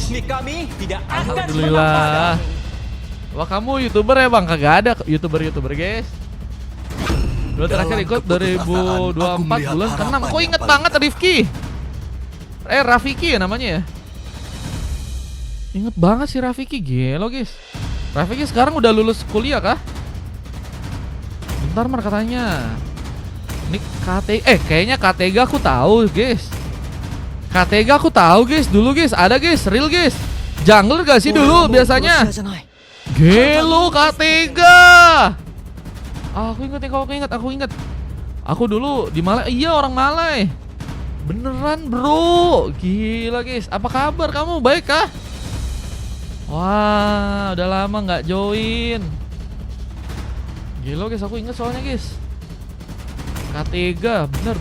Teknik kami tidak akan pernah Alhamdulillah. padam. Wah, kamu YouTuber ya bang? Kagak ada YouTuber guys. Dulu terakhir ikut 2024 bulan ke-6. Kok inget banget Rifki? Rafiki ya namanya ya? Inget banget si Rafiki, gelo guys. Rafiki sekarang udah lulus kuliah kah? Bentar mar katanya. Ini kayaknya KTG aku tahu guys. KTG aku tahu guys, dulu guys, ada guys, real guys. Jungler gak sih dulu biasanya? Gelo KTG. Aku ingat. Aku dulu di Malai, iya orang Malai. Beneran bro, gila guys. Apa kabar kamu, baik kah? Wah, udah lama nggak join. Gila guys, aku ingat soalnya guys. K3, bener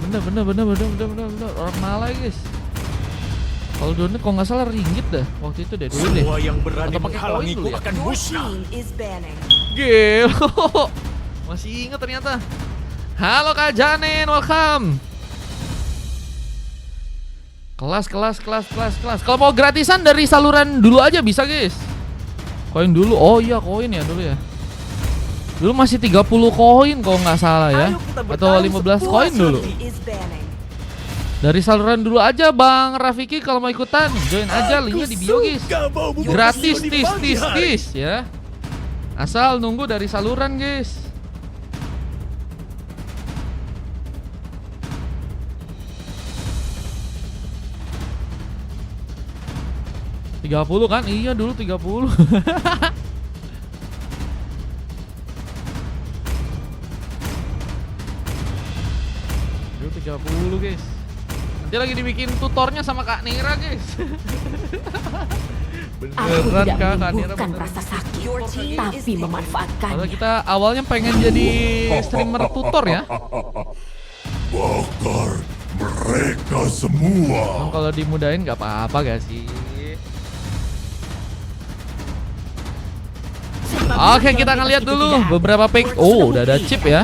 orang Malai guys. Kalau donat kok nggak salah ringgit dah waktu itu deh dulu deh. Semua yang berani Atau pakai koin menghalangiku dulu ya? akan musnah. Gelo. Masih ingat ternyata. Halo Kak Janin, welcome. Kelas. Kalau mau gratisan dari saluran dulu aja bisa guys. Koin dulu. Oh iya koin ya dulu ya. Dulu masih 30 koin kalau nggak salah ya. Atau 15 koin dulu. Dari saluran dulu aja Bang Rafiki, kalau mau ikutan join aja, linknya di bio guys. Gratis tis ya. Asal nunggu dari saluran guys. $30 kan? Iya dulu 30. Dulu 30 guys. Nanti lagi dibikin tutornya sama Kak Nira guys. Beneran Kak Nira beneran. Rasa sakit, tapi memanfaatkannya. Kalau kita awalnya pengen jadi streamer tutor ya. Bakar mereka semua. Emang kalau dimudahin nggak apa-apa gak sih? Oke, kita akan lihat dulu beberapa pick. Oh, udah ada chip ya.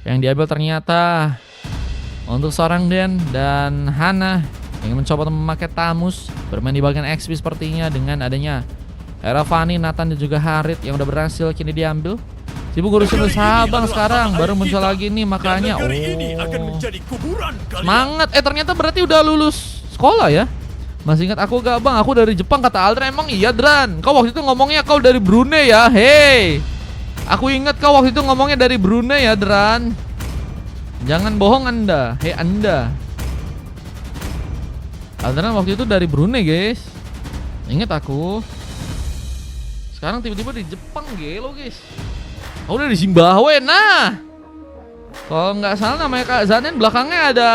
Yang diambil ternyata untuk seorang Den dan Hana yang mencoba untuk memakai Tamus, bermain di bagian XP sepertinya dengan adanya Eravani, Nathan dan juga Harit yang udah berhasil kini diambil. Sibuk ngurusin Sabang sekarang, baru muncul lagi nih makanya. Oh, semangat. Ternyata berarti udah lulus sekolah ya. Masih ingat aku gak bang? Aku dari Jepang kata Aldra. Emang iya Dran? Kau waktu itu ngomongnya kau dari Brunei ya? Hey, aku ingat kau waktu itu ngomongnya dari Brunei ya Dran. Jangan bohong anda. Hei anda. Aldra waktu itu dari Brunei guys. Ingat aku. Sekarang tiba-tiba di Jepang gelo guys. Aku udah di Zimbabwe. Nah, kalau nggak salah namanya Kak Zanen, belakangnya ada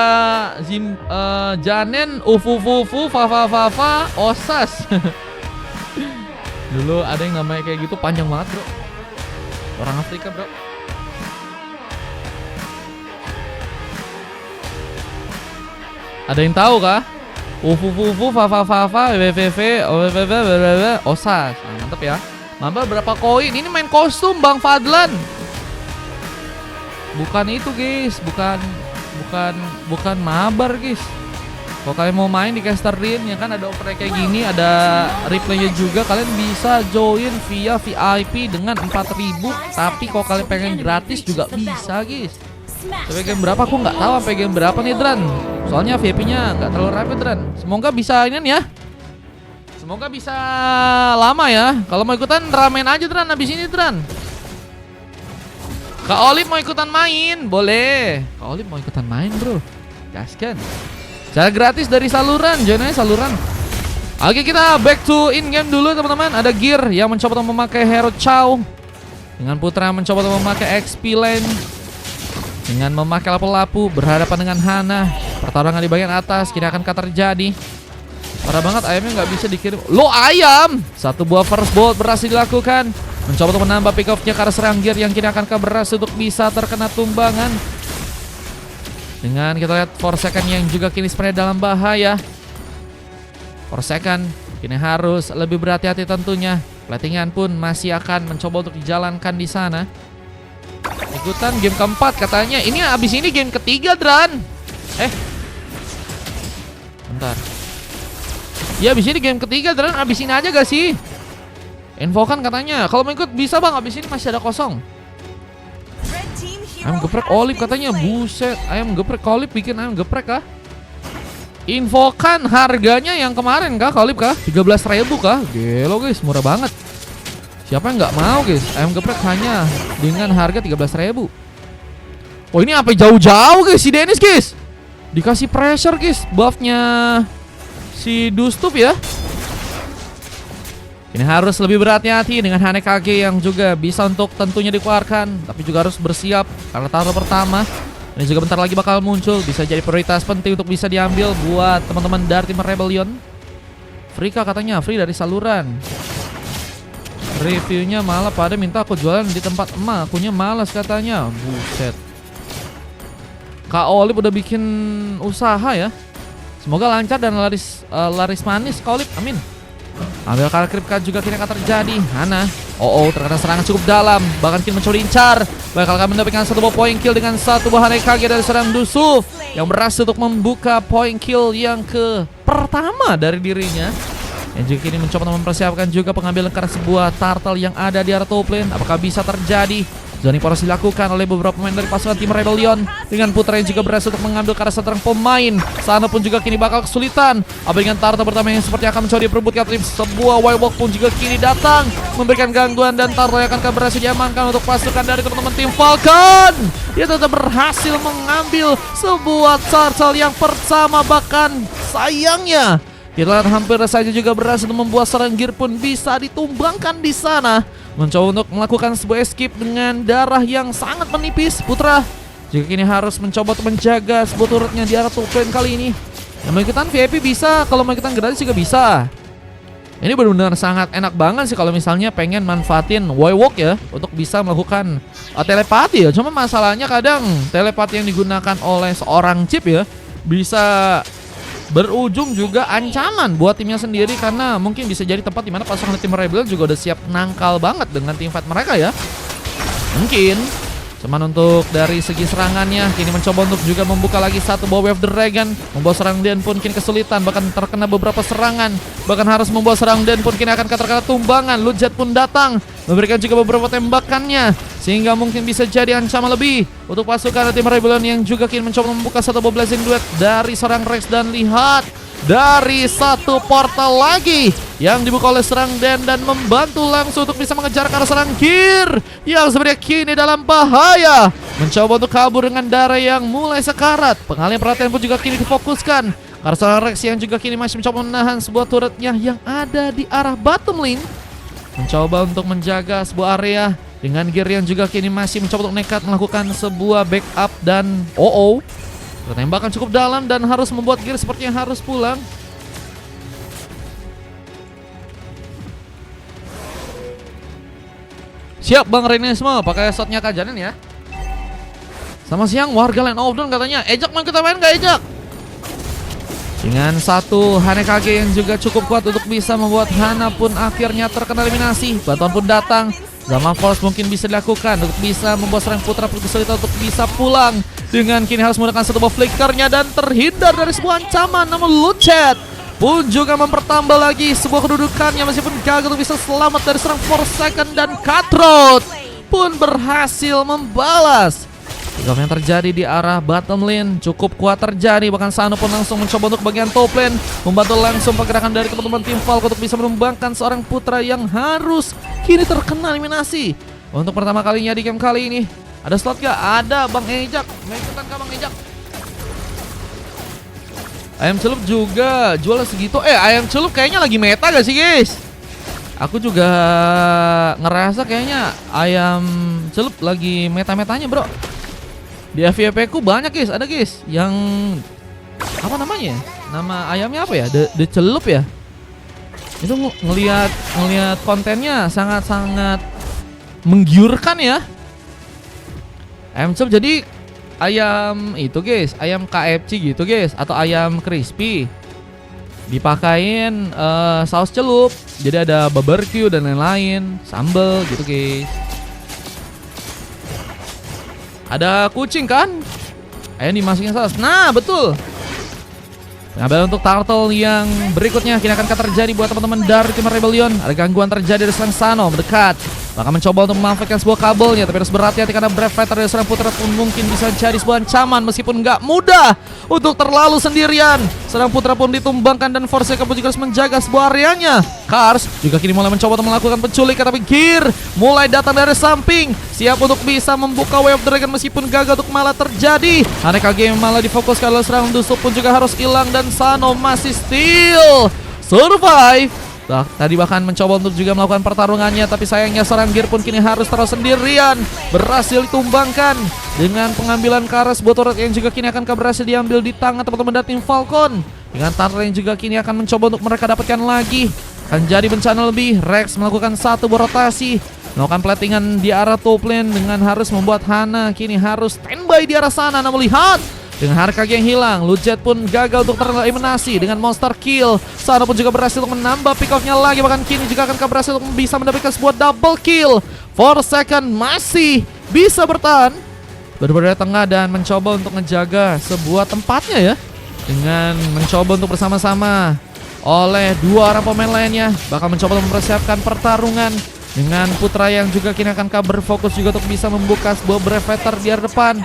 Janen, Ufufufu, Fafa, Osas. Dulu ada yang namanya kayak gitu, panjang banget bro. Orang Afrika bro. Ada yang tahu kah? Ufufufu, Fafa, WVV, Osas. Nah, mantep ya. Nambah berapa koin? Ini main kostum Bang Fadlan. Bukan itu guys, bukan mabar guys. Kalau kalian mau main di casterin ya kan ada offer kayak gini, ada replaynya juga. Kalian bisa join via VIP dengan 4.000. Tapi kalau kalian pengen gratis juga bisa guys. Sampai game berapa aku nggak tahu sampai game berapa nih Dran. Soalnya VIP-nya nggak terlalu rapid Dran. Semoga bisa ini ya. Semoga bisa lama ya. Kalau mau ikutan ramen aja Dran abis ini Dran. Kak Olip mau ikutan main? Boleh. Kak Olip mau ikutan main bro. Gaskan. Cara gratis dari saluran. Join aja saluran. Oke, kita back to in game dulu teman-teman. Ada Gear yang mencoba untuk memakai Hero Chow. Dengan Putra mencoba untuk memakai XP Lane. Dengan memakai lapu-lapu berhadapan dengan Hana. Pertarungan di bagian atas kini akan terjadi. Parah banget, ayamnya nggak bisa dikirim. Lo ayam! Satu buah first bolt berhasil dilakukan. Mencoba untuk menambah pick off-nya karena serang Gear yang kini akan berhasil untuk bisa terkena tumbangan. Dengan kita lihat Forsaken yang juga kini sebenarnya dalam bahaya. Forsaken kini harus lebih berhati-hati tentunya. Platingan pun masih akan mencoba untuk dijalankan di sana. Ikutan game keempat katanya. Ini abis ini game ketiga Dran. Bentar. Ya abis ini game ketiga dan abisin aja gak sih? Infokan katanya kalau mau ikut bisa bang, abis ini masih ada kosong. Ayam geprek Olip katanya, buset. Ayam geprek Olip bikin ayam geprek kah? Infokan harganya yang kemarin kah, Olip kah? 13.000 kah? Gelo guys, murah banget. Siapa yang nggak mau guys? Ayam geprek hanya dengan harga 13.000. Oh ini apa jauh-jauh guys si Dennis guys? Dikasih pressure guys, buffnya si Dustup ya. Ini harus lebih berhati-hati dengan Hanekage yang juga bisa untuk tentunya dikeluarkan, tapi juga harus bersiap karena tahap pertama ini juga bentar lagi bakal muncul, bisa jadi prioritas penting untuk bisa diambil buat teman-teman dari tim Rebellion. Free kah katanya, free dari saluran. Reviewnya malah pada minta aku jualan di tempat emak, akunya malas katanya. Buset. Kak Olip udah bikin usaha ya. Semoga lancar dan laris manis Kak Olip, amin. Ambil kalah Kripka juga kini akan terjadi. Hana, terkena serangan cukup dalam, bahkan kini mencoba incar. Bakal akan mendapatkan satu buah point kill dengan satu buah Hanekage dari seorang Dusuf yang berhasil untuk membuka point kill yang ke pertama dari dirinya. Yang juga kini mencoba mempersiapkan juga pengambilan karena sebuah turtle yang ada di arah top lane. Apakah bisa terjadi? Zoning poros dilakukan oleh beberapa pemain dari pasukan tim Rebellion, dengan Putra yang juga berhasil untuk mengambil karena seorang pemain. Sana pun juga kini bakal kesulitan. Apa dengan Turtle pertama yang seperti akan mencoba diperebutkan tim. Sebuah Wildwalk pun juga kini datang memberikan gangguan dan Turtle yang akan berhasil diamankan untuk pasukan dari teman-teman tim Falcon. Dia tetap berhasil mengambil sebuah Turtle yang pertama, bahkan sayangnya kita lihat hampir saja juga berhasil membuat seorang gear pun bisa ditumbangkan di sana. Mencoba untuk melakukan sebuah escape dengan darah yang sangat menipis. Putra juga kini harus mencoba untuk menjaga sebuah turretnya di arah top lane kali ini. Yang mau ikutan VIP bisa, kalau mau ikutan gratis juga bisa. Ini benar-benar sangat enak banget sih kalau misalnya pengen manfaatin Wildwalk ya untuk bisa melakukan telepati ya. Cuma masalahnya kadang telepati yang digunakan oleh seorang chip ya bisa berujung juga ancaman buat timnya sendiri, karena mungkin bisa jadi tempat dimana pasukan tim Rebel juga udah siap nangkal banget dengan tim fight mereka ya. Mungkin cuman untuk dari segi serangannya kini mencoba untuk juga membuka lagi satu buah Wave Dragon, membuat serang Den pun kini kesulitan, bahkan terkena beberapa serangan, bahkan harus membuat serang Den pun kini akan terkena tumbangan. Ludjet pun datang memberikan juga beberapa tembakannya, sehingga mungkin bisa jadi ancaman lebih untuk pasukan tim Rebellion yang juga kini mencoba membuka satu buah Blazing Duet dari seorang Rex. Dan lihat dari satu portal lagi yang dibuka oleh serang Den dan membantu langsung untuk bisa mengejar ke arah serang Gear yang sebenarnya kini dalam bahaya, mencoba untuk kabur dengan darah yang mulai sekarat. Pengalihan perhatian pun juga kini difokuskan karena seorang Rex yang juga kini masih mencoba menahan sebuah turretnya yang ada di arah bottom lane, mencoba untuk menjaga sebuah area dengan Gear yang juga kini masih mencoba untuk nekat melakukan sebuah backup. Dan tembakan cukup dalam dan harus membuat Gear sepertinya harus pulang. Siap Bang Renesmo, pakai shotnya Kajanen ya. Sama siang warga Land of Dawn katanya, Ejak mau kita main gak Ejak? Dengan satu Hanekage yang juga cukup kuat untuk bisa membuat Hana pun akhirnya terkena eliminasi. Bantuan pun datang, Zaman Force mungkin bisa dilakukan untuk bisa membuat serang Putra pun kesulitan untuk bisa pulang. Dengan kini harus menggunakan satu buah flickernya dan terhindar dari sebuah ancaman. Namun Lucet pun juga mempertambah lagi sebuah kedudukannya, meskipun gagal untuk bisa selamat dari serang Forsaken. Dan Cutthroat pun berhasil membalas. Gam yang terjadi di arah bottom lane cukup kuat terjadi, bahkan Sano pun langsung mencoba untuk bagian top lane, membantu langsung pergerakan dari teman-teman tim Falco untuk bisa menumbangkan seorang Putra yang harus kini terkena eliminasi untuk pertama kalinya di game kali ini. Ada slot gak? Ada Bang Ejak. Mengikutan kah Bang Ejak? Ayam celup juga jual segitu. Ayam celup kayaknya lagi meta gak sih guys? Aku juga ngerasa kayaknya ayam celup lagi meta-metanya bro. Di FYP ku banyak guys, ada guys yang apa namanya? Nama ayamnya apa ya? The celup ya. Itu ngelihat kontennya sangat-sangat menggiurkan ya. Ayam celup jadi ayam itu guys, ayam KFC gitu guys, atau ayam crispy. Dipakein saus celup. Jadi ada barbecue dan lain-lain, sambal gitu guys. Ada kucing kan? Ayo dimasukin saus. Nah betul. Pengambilan untuk Turtle yang berikutnya kini akan terjadi buat teman-teman dari tim Rebellion. Ada gangguan terjadi dari seorang Sano mendekat. Bahkan mencoba untuk memanfaatkan sebuah kabelnya, tapi harus berhati-hati karena Brave Fighter dari seorang Putra pun mungkin bisa jadi sebuah ancaman meskipun nggak mudah untuk terlalu sendirian. Seorang Putra pun ditumbangkan dan Forsaken pun juga harus menjaga sebuah areanya. Cars juga kini mulai mencoba untuk melakukan penculikan, tapi Gear mulai datang dari samping, siap untuk bisa membuka Wave Dragon meskipun gagal untuk malah terjadi. Aneka game malah difokuskan oleh seorang Dusuk pun juga harus hilang dan Sano masih still survive. Tadi bahkan mencoba untuk juga melakukan pertarungannya, tapi sayangnya seorang Gear pun kini harus terus sendirian. Berhasil ditumbangkan dengan pengambilan Karas buat turret yang juga kini akan berhasil diambil di tangan teman-teman dari tim Falcon. Dengan Turtle yang juga kini akan mencoba untuk mereka dapatkan lagi. Akan jadi bencana lebih. Rex melakukan satu rotasi, melakukan platingan di arah top lane dengan harus membuat Hana kini harus standby di arah sana. Namun lihat, dengan harga yang hilang, Lujet pun gagal untuk tereliminasi dengan monster kill. Sana pun juga berhasil untuk menambah pick off-nya lagi. Bahkan kini juga akan berhasil untuk bisa mendapatkan sebuah double kill. Forsaken masih bisa bertahan berada di tengah dan mencoba untuk menjaga sebuah tempatnya ya, dengan mencoba untuk bersama-sama oleh dua orang pemain lainnya. Bahkan mencoba untuk mempersiapkan pertarungan dengan Putra yang juga kini akan berfokus juga untuk bisa membuka sebuah Brave Fighter di arah depan.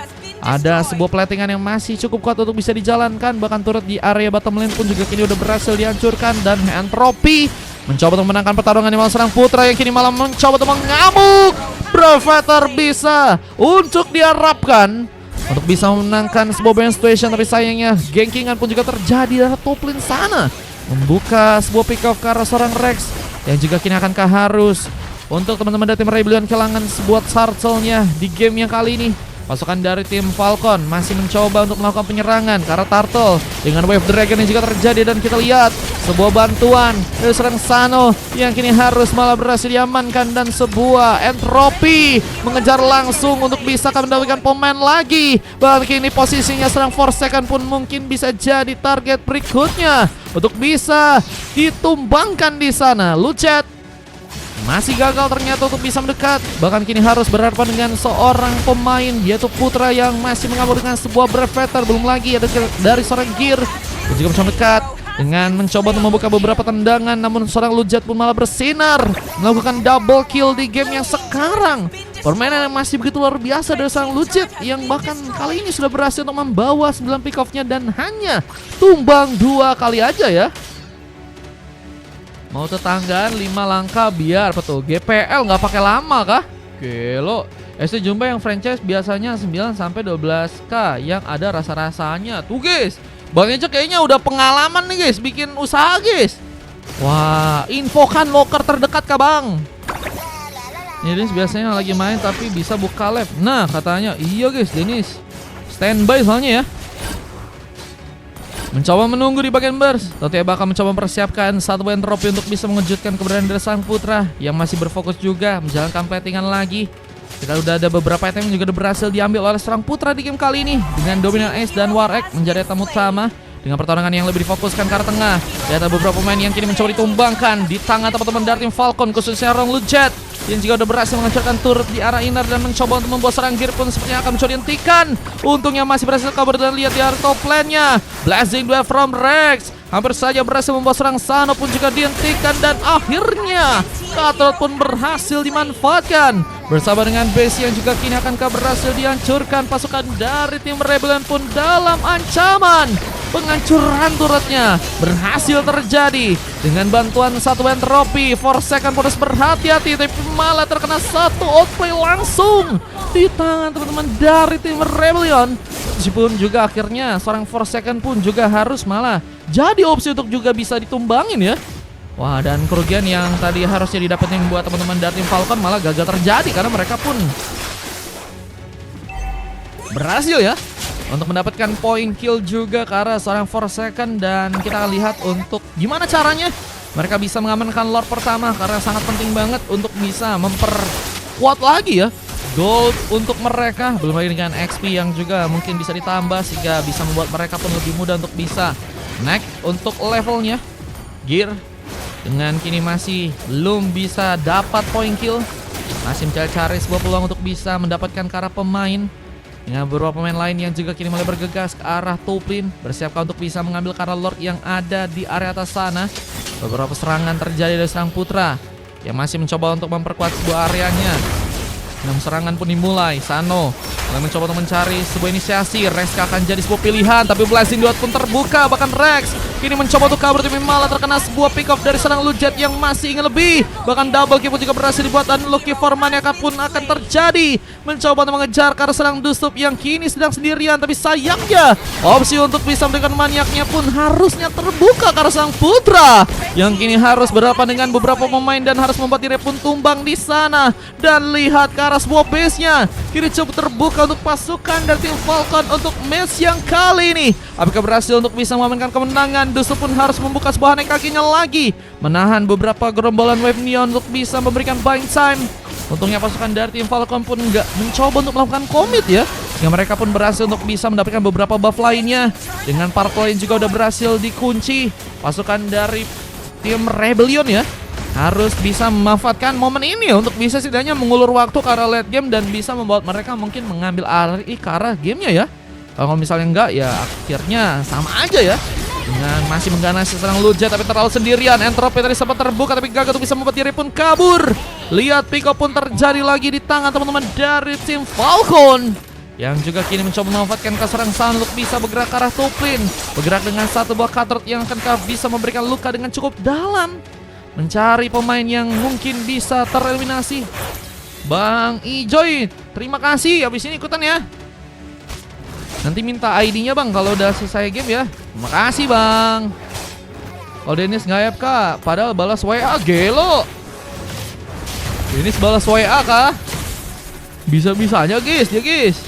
Ada sebuah platingan yang masih cukup kuat untuk bisa dijalankan. Bahkan turret di area bottom lane pun juga kini udah berhasil dihancurkan. Dan Entropy mencoba untuk menangkan pertarungan di malah serang Putra yang kini malah mencoba untuk mengamuk. Brave Fighter bisa untuk diharapkan untuk bisa memenangkan sebuah band situation, tapi sayangnya gankingan pun juga terjadi dari top lane sana, membuka sebuah pick off ke arah seorang Rex yang juga kini akankah harus untuk teman-teman dari tim Rebellion kehilangan sebuah turtle-nya di game yang kali ini. Pasukan dari tim Falcon masih mencoba untuk melakukan penyerangan karena Turtle dengan Wave Dragon yang juga terjadi, dan kita lihat sebuah bantuan dari seorang Sano yang kini harus malah berhasil diamankan, dan sebuah Entropy mengejar langsung untuk bisa mendapatkan pemain lagi. Bahkan kini posisinya seorang Forsaken pun mungkin bisa jadi target berikutnya untuk bisa ditumbangkan di sana. Lucet masih gagal ternyata untuk bisa mendekat. Bahkan kini harus berhadapan dengan seorang pemain yaitu Putra yang masih mengambil dengan sebuah Brave Fighter. Belum lagi ada dari seorang Gear yang juga bisa mendekat dengan mencoba untuk membuka beberapa tendangan. Namun seorang Lujet pun malah bersinar melakukan double kill di game yang sekarang. Permainan yang masih begitu luar biasa dari seorang Lujet yang bahkan kali ini sudah berhasil untuk membawa 9 pick off-nya dan hanya tumbang 2 kali aja ya. Mau tetanggaan 5 langkah biar apa tuh? GPL nggak pakai lama kah? Gelo. SC Jumbo yang franchise biasanya 9 sampai 12k yang ada rasa-rasanya. Tuh guys, Bang Eja kayaknya udah pengalaman nih guys bikin usaha guys. Wah, infokan loker terdekat kah Bang? Ini Dennis biasanya lagi main tapi bisa buka live. Nah katanya iya guys, Dennis standby soalnya ya. Mencoba menunggu di bagian burst. Tentunya bakal mencoba mempersiapkan satu Entropy untuk bisa mengejutkan keberadaan dari sang Putra yang masih berfokus juga menjalankan platingan lagi. Kita udah ada beberapa item yang juga udah berhasil diambil oleh serang Putra di game kali ini, dengan Dominant Ace dan War Egg menjadi item utama. Dengan pertarungan yang lebih difokuskan ke arah tengah, dan ada beberapa pemain yang kini mencoba ditumbangkan di tangan teman-teman dari tim Falcon, khususnya Rong Lujet yang juga udah berhasil menghancurkan turret di arah inner dan mencoba untuk membawa serang Gear pun sepertinya akan mencoba dihentikan. Untungnya masih berhasil kabur dan lihat di arah top lane-nya. Blazing Duel from Rex hampir saja berhasil membawa serang Sano pun juga dihentikan, dan akhirnya Cutthroat pun berhasil dimanfaatkan bersama dengan base yang juga kini akan berhasil dihancurkan. Pasukan dari tim Rebellion pun dalam ancaman. Penghancuran turretnya berhasil terjadi dengan bantuan satu Entropy. Forsaken harus berhati-hati, tapi malah terkena satu outplay langsung di tangan teman-teman dari tim Rebellion. Meskipun juga akhirnya seorang Forsaken pun juga harus malah jadi opsi untuk juga bisa ditumbangin ya. Wah, dan kerugian yang tadi harusnya didapetin buat teman-teman dari tim Falcon malah gagal terjadi karena mereka pun berhasil ya untuk mendapatkan point kill juga ke arah seorang Forsaken. Dan kita akan lihat untuk gimana caranya mereka bisa mengamankan Lord pertama, karena sangat penting banget untuk bisa memperkuat lagi ya gold untuk mereka. Belum lagi dengan XP yang juga mungkin bisa ditambah sehingga bisa membuat mereka pun lebih mudah untuk bisa naik untuk levelnya. Gear dengan kini masih belum bisa dapat point kill, masih mencari-cari sebuah peluang untuk bisa mendapatkan ke arah pemain Dengan beberapa pemain lain yang juga kini mulai bergegas ke arah top lane, bersiapkan untuk bisa mengambil Karena Lord yang ada di area atas sana. Beberapa serangan terjadi dari Serang Putra yang masih mencoba untuk memperkuat sebuah areanya. 6 serangan pun dimulai. Sano mulai mencoba untuk mencari sebuah inisiasi. Rex akan jadi sebuah pilihan, tapi Blazing Duat pun terbuka. Bahkan Rex kini mencoba untuk kabur, tapi malah terkena sebuah pick off dari seorang Lujet yang masih ingin lebih. Bahkan double kill pun juga berhasil dibuat, dan Lucky for Maniaka pun akan terjadi. Mencoba untuk mengejar karena serang Dustup yang kini sedang sendirian, tapi sayangnya opsi untuk bisa memberikan maniaknya pun harusnya terbuka karena Sang Putra yang kini harus berhadapan dengan beberapa pemain dan harus membuat diri pun tumbang di sana. Dan lihat ke arah sebuah base-nya kini cukup terbuka untuk pasukan dari tim Falcon untuk match yang kali ini. Apakah berhasil untuk bisa mengamankan kemenangan? Dustup pun harus membuka sebuah hanek kakinya lagi, menahan beberapa gerombolan wave neon untuk bisa memberikan buying time. Untungnya pasukan dari tim Falcon pun nggak mencoba untuk melakukan commit ya, sehingga mereka pun berhasil untuk bisa mendapatkan beberapa buff lainnya. Dengan part lain juga udah berhasil dikunci. Pasukan dari tim Rebellion ya harus bisa memanfaatkan momen ini untuk bisa setidaknya mengulur waktu ke arah late game dan bisa membuat mereka mungkin mengambil alih ke arah gamenya ya. Kalau misalnya enggak ya akhirnya sama aja ya, dengan masih mengganas seorang Lujet tapi terlalu sendirian. Entropy tadi sempat terbuka tapi gagal untuk bisa membuat diri pun kabur. Lihat pick up pun terjadi lagi di tangan teman-teman dari tim Falcon yang juga kini mencoba memanfaatkan keserangsahan untuk bisa bergerak ke arah top lane. Bergerak dengan satu buah cutthroat yang akan bisa memberikan luka dengan cukup dalam, mencari pemain yang mungkin bisa tereliminasi. Bang Ijoy, terima kasih, habis ini ikutan ya. Nanti minta ID-nya bang kalau udah selesai game ya. Terima kasih bang. Oh Dennis nggak AFK, padahal balas WA gelo. Dennis balas WA kah? Bisa-bisanya guys, ya guys.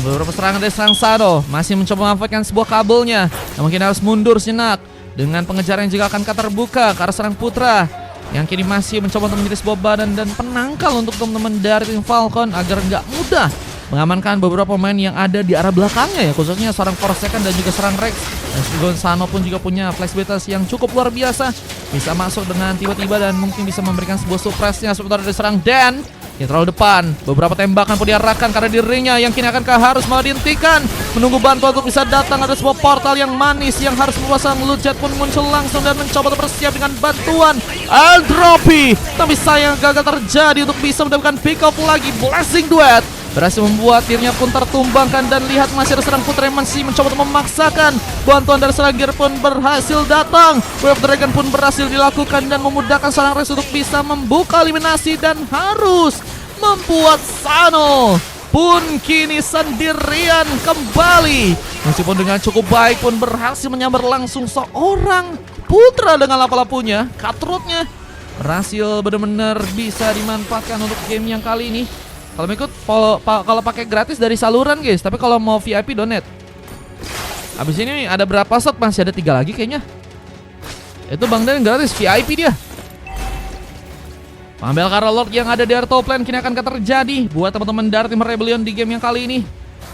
Beberapa serangan dari Sang Sano masih mencoba memanfaatkan sebuah kabelnya yang mungkin harus mundur sejenak. Dengan pengejaran yang juga akan terbuka ke arah Serang Putra yang kini masih mencoba untuk menjadi sebuah badan dan penangkal untuk teman-teman dari tim Falcon agar nggak mudah mengamankan beberapa pemain yang ada di arah belakangnya ya, khususnya seorang Forsaken dan juga serang Rex. Dan Gonzano pun juga punya fleksibilitas yang cukup luar biasa, bisa masuk dengan tiba-tiba dan mungkin bisa memberikan sebuah surprise-nya seputar dari serang Dan yang terlalu depan. Beberapa tembakan pun diarahkan karena dirinya yang kini akankah harus malah dihentikan. Menunggu bantuan untuk bisa datang, ada sebuah portal yang manis yang harus memasang. Lujet pun muncul langsung dan mencoba untuk bersiap dengan bantuan Aldropi, tapi sayang gagal terjadi untuk bisa mendapatkan pick up lagi. Blazing Duet berhasil membuat dirinya pun tertumbangkan, dan lihat masih ada serang Putra yang masih mencoba untuk memaksakan. Bantuan dari serang Gear pun berhasil datang. Wave Dragon pun berhasil dilakukan dan memudahkan seorang Rex untuk bisa membuka eliminasi dan harus membuat Sano pun kini sendirian kembali. Meskipun dengan cukup baik pun berhasil menyambar langsung seorang Putra dengan lapa-lapunya. Cutthroat-nya berhasil benar-benar bisa dimanfaatkan untuk game yang kali ini. Kalau ikut kalau pakai gratis dari saluran guys, tapi kalau mau VIP donate. Habis ini ada berapa slot? Masih ada 3 lagi kayaknya. Itu Bang Dan gratis VIP dia. Pengambil Karena Lord yang ada di area top lane kini akan terjadi buat teman-teman dari tim Rebellion di game yang kali ini.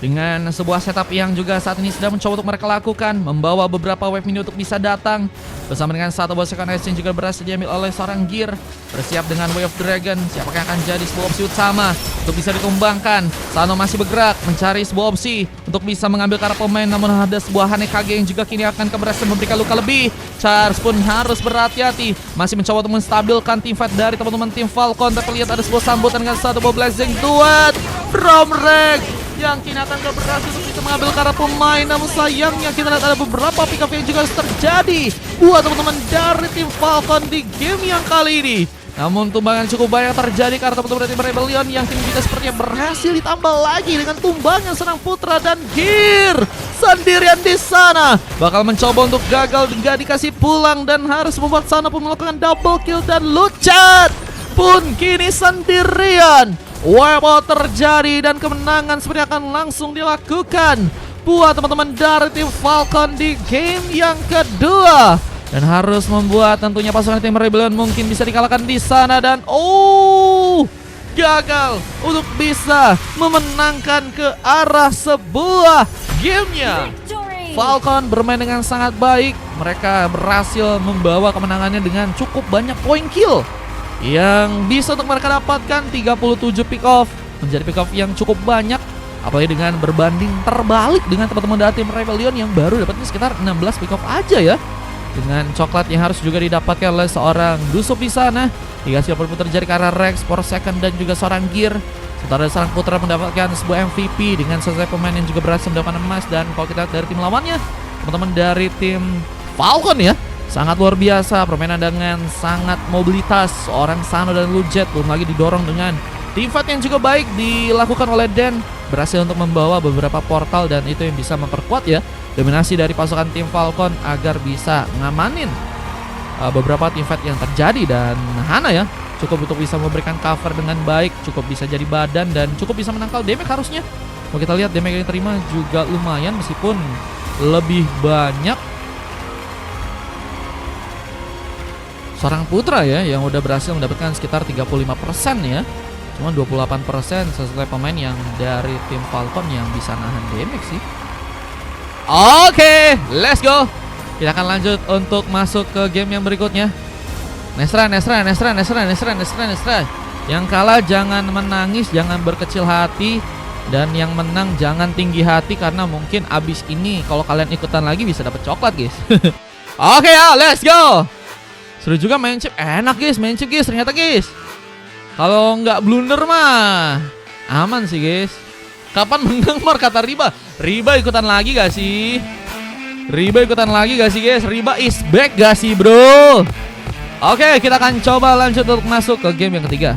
Dengan sebuah setup yang juga saat ini sedang mencoba untuk mereka lakukan, membawa beberapa wave mini untuk bisa datang. Bersama dengan satu buah second ice yang juga berhasil diambil oleh seorang Gear. Bersiap dengan Wave Dragon, siapakah yang akan jadi sebuah opsi utama untuk bisa ditumbangkan. Sano masih bergerak mencari sebuah opsi untuk bisa mengambil karena pemain, namun ada sebuah Hanekage yang juga kini akan berhasil memberikan luka lebih. Charles pun harus berhati-hati, masih mencoba untuk menstabilkan tim fight dari teman-teman tim Falcon. Tapi lihat ada sebuah sambutan dengan satu buah Blazing Duet from Rex yang kini akan berhasil untuk bisa mengambil karena pemain. Namun sayangnya kita lihat ada beberapa pick up yang juga harus terjadi buat teman-teman dari tim Falcon di game yang kali ini. Namun tumbangan cukup banyak terjadi karena teman-teman dari tim Rebellion yang kini juga sepertinya berhasil ditambah lagi dengan tumbangan serang Putra dan Gear sendirian di sana. Bakal mencoba untuk gagal, nggak dikasih pulang dan harus membuat sana pun melakukan double kill, dan Lucat pun kini sendirian. Wipeout terjadi dan kemenangan sepertinya akan langsung dilakukan buat teman-teman dari tim Falcon di game yang kedua. Dan harus membuat tentunya pasukan tim Rebellion mungkin bisa dikalahkan di sana. Dan gagal untuk bisa memenangkan ke arah sebuah gamenya. Falcon bermain dengan sangat baik. Mereka berhasil membawa kemenangannya dengan cukup banyak point kill yang bisa untuk mereka dapatkan. 37 pick off, menjadi pick off yang cukup banyak. Apalagi dengan berbanding terbalik dengan teman-teman dari tim Rebellion yang baru dapatnya sekitar 16 pick off aja ya. Dengan coklat yang harus juga didapatkan oleh seorang Dusup di sana. Dikasih perputar jari ke arah Rex, for second dan juga seorang Gear. Sementara seorang Putra mendapatkan sebuah MVP dengan selesai pemain yang juga berhasil mendapatkan emas. Dan kalau kita lihat dari tim lawannya, teman-teman dari tim Falcon ya, sangat luar biasa, permainan dengan sangat mobilitas. Seorang Sano dan Lujet belum lagi didorong dengan teamfight yang juga baik dilakukan oleh Dan. Berhasil untuk membawa beberapa portal dan itu yang bisa memperkuat ya dominasi dari pasukan tim Falcon agar bisa ngamanin beberapa teamfight yang terjadi. Dan Hana ya cukup untuk bisa memberikan cover dengan baik, cukup bisa jadi badan dan cukup bisa menangkal damage harusnya. Kalau kita lihat damage yang diterima juga lumayan meskipun lebih banyak seorang Putra ya yang udah berhasil mendapatkan sekitar 35% ya. Cuma 28% sesuai pemain yang dari tim Falcon yang bisa nahan damage sih. Oke, let's go. Kita akan lanjut untuk masuk ke game yang berikutnya. Nesra. Yang kalah jangan menangis, jangan berkecil hati. Dan yang menang jangan tinggi hati karena mungkin abis ini kalau kalian ikutan lagi bisa dapat coklat guys. Oke ya, let's go. Seru juga main chip, enak guys, main chip guys ternyata guys. Kalau nggak blunder mah aman sih guys. Kapan menang Mar kata Riba? Riba ikutan lagi gak sih? Riba ikutan lagi gak sih guys? Riba is back gak sih bro? Oke, kita akan coba lanjut untuk masuk ke game yang ketiga.